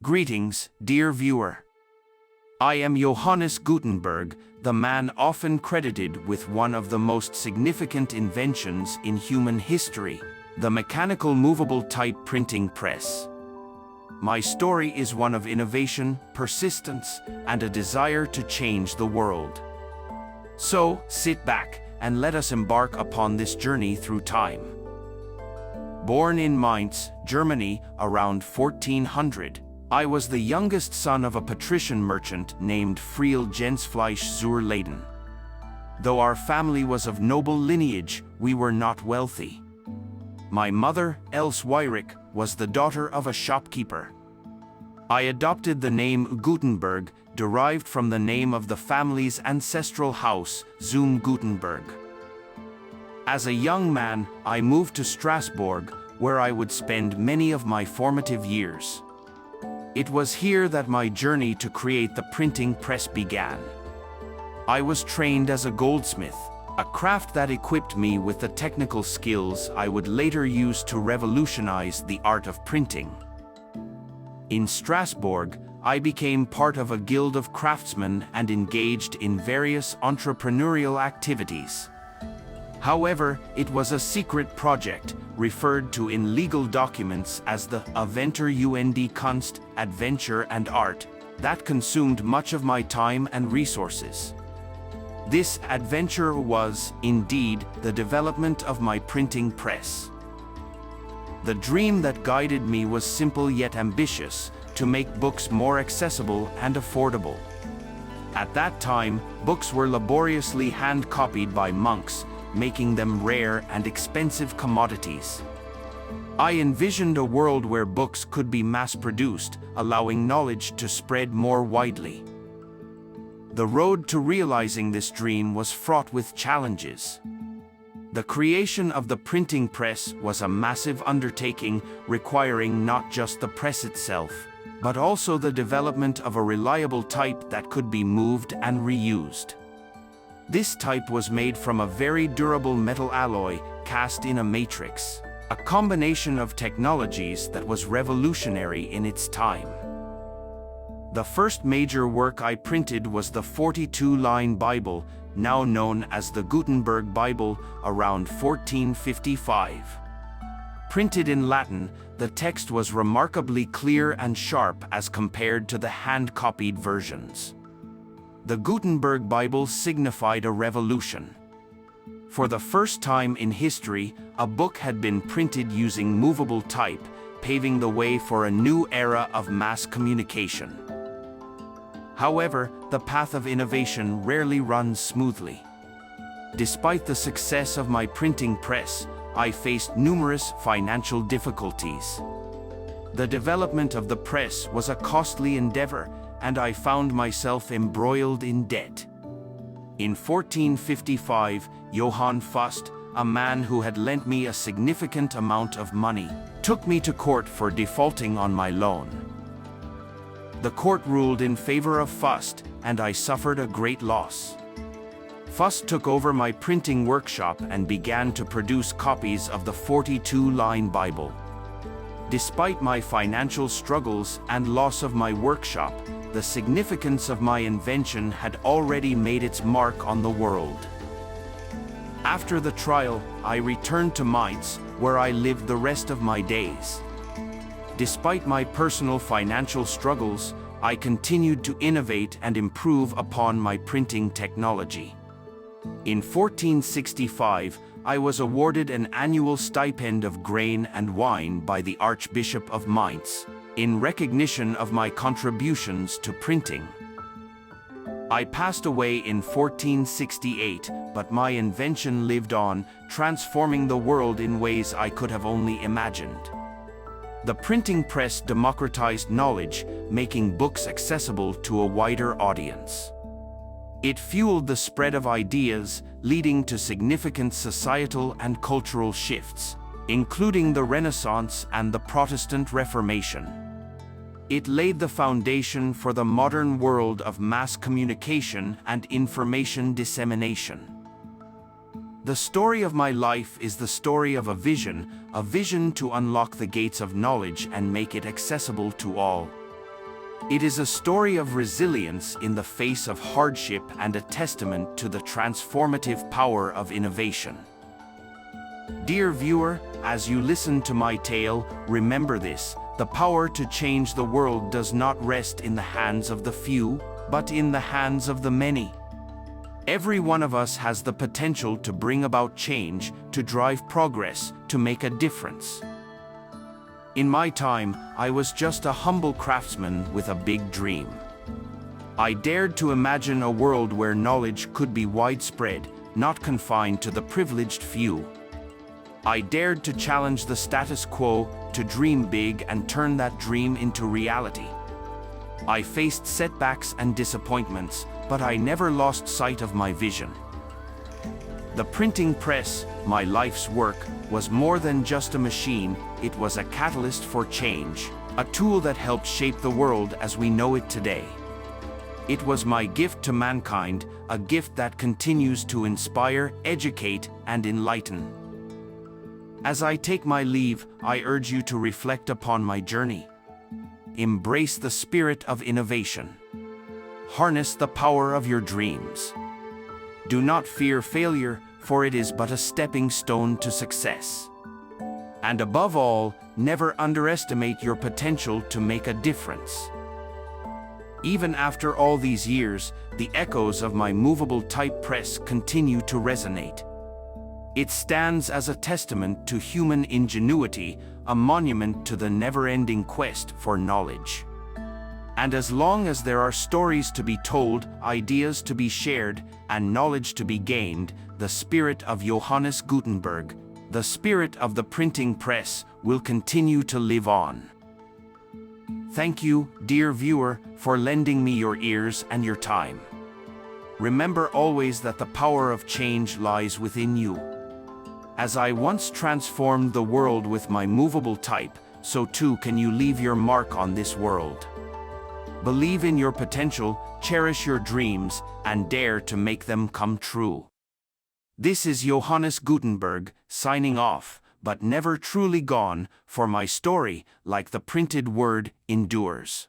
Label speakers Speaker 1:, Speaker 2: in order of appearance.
Speaker 1: Greetings, dear viewer. I am Johannes Gutenberg, the man often credited with one of the most significant inventions in human history, the mechanical movable type printing press. My story is one of innovation, persistence, and a desire to change the world. So, sit back and let us embark upon this journey through time. Born in Mainz, Germany, around 1400, I was the youngest son of a patrician merchant named Friel Gensfleisch zur Leyden. Though our family was of noble lineage, we were not wealthy. My mother, Else Weyrich, was the daughter of a shopkeeper. I adopted the name Gutenberg, derived from the name of the family's ancestral house, Zum Gutenberg. As a young man, I moved to Strasbourg, where I would spend many of my formative years. It was here that my journey to create the printing press began. I was trained as a goldsmith, a craft that equipped me with the technical skills I would later use to revolutionize the art of printing. In Strasbourg, I became part of a guild of craftsmen and engaged in various entrepreneurial activities. However, it was a secret project, referred to in legal documents as the Aventer und Kunst, Adventure and Art, that consumed much of my time and resources. This adventure was, indeed, the development of my printing press. The dream that guided me was simple yet ambitious, to make books more accessible and affordable. At that time, books were laboriously hand-copied by monks, making them rare and expensive commodities. I envisioned a world where books could be mass-produced, allowing knowledge to spread more widely. The road to realizing this dream was fraught with challenges. The creation of the printing press was a massive undertaking, requiring not just the press itself, but also the development of a reliable type that could be moved and reused. This type was made from a very durable metal alloy, cast in a matrix, a combination of technologies that was revolutionary in its time. The first major work I printed was the 42-line Bible, now known as the Gutenberg Bible, around 1455. Printed in Latin, the text was remarkably clear and sharp as compared to the hand-copied versions. The Gutenberg Bible signified a revolution. For the first time in history, a book had been printed using movable type, paving the way for a new era of mass communication. However, the path of innovation rarely runs smoothly. Despite the success of my printing press, I faced numerous financial difficulties. The development of the press was a costly endeavor, and I found myself embroiled in debt. In 1455, Johann Fust, a man who had lent me a significant amount of money, took me to court for defaulting on my loan. The court ruled in favor of Fust, and I suffered a great loss. Fust took over my printing workshop and began to produce copies of the 42-line Bible. Despite my financial struggles and loss of my workshop, the significance of my invention had already made its mark on the world. After the trial, I returned to Mainz, where I lived the rest of my days. Despite my personal financial struggles, I continued to innovate and improve upon my printing technology. In 1465, I was awarded an annual stipend of grain and wine by the Archbishop of Mainz, in recognition of my contributions to printing. I passed away in 1468, but my invention lived on, transforming the world in ways I could have only imagined. The printing press democratized knowledge, making books accessible to a wider audience. It fueled the spread of ideas, leading to significant societal and cultural shifts, including the Renaissance and the Protestant Reformation. It laid the foundation for the modern world of mass communication and information dissemination. The story of my life is the story of a vision to unlock the gates of knowledge and make it accessible to all. It is a story of resilience in the face of hardship and a testament to the transformative power of innovation. Dear viewer, as you listen to my tale, remember this: the power to change the world does not rest in the hands of the few, but in the hands of the many. Every one of us has the potential to bring about change, to drive progress, to make a difference. In my time, I was just a humble craftsman with a big dream. I dared to imagine a world where knowledge could be widespread, not confined to the privileged few. I dared to challenge the status quo, to dream big and turn that dream into reality. I faced setbacks and disappointments, but I never lost sight of my vision. The printing press, my life's work, was more than just a machine. It was a catalyst for change, a tool that helped shape the world as we know it today. It was my gift to mankind, a gift that continues to inspire, educate, and enlighten. As I take my leave, I urge you to reflect upon my journey. Embrace the spirit of innovation. Harness the power of your dreams. Do not fear failure, for it is but a stepping stone to success. And above all, never underestimate your potential to make a difference. Even after all these years, the echoes of my movable type press continue to resonate. It stands as a testament to human ingenuity, a monument to the never-ending quest for knowledge. And as long as there are stories to be told, ideas to be shared, and knowledge to be gained, the spirit of Johannes Gutenberg, the spirit of the printing press, will continue to live on. Thank you, dear viewer, for lending me your ears and your time. Remember always that the power of change lies within you. As I once transformed the world with my movable type, so too can you leave your mark on this world. Believe in your potential, cherish your dreams, and dare to make them come true. This is Johannes Gutenberg, signing off, but never truly gone, for my story, like the printed word, endures.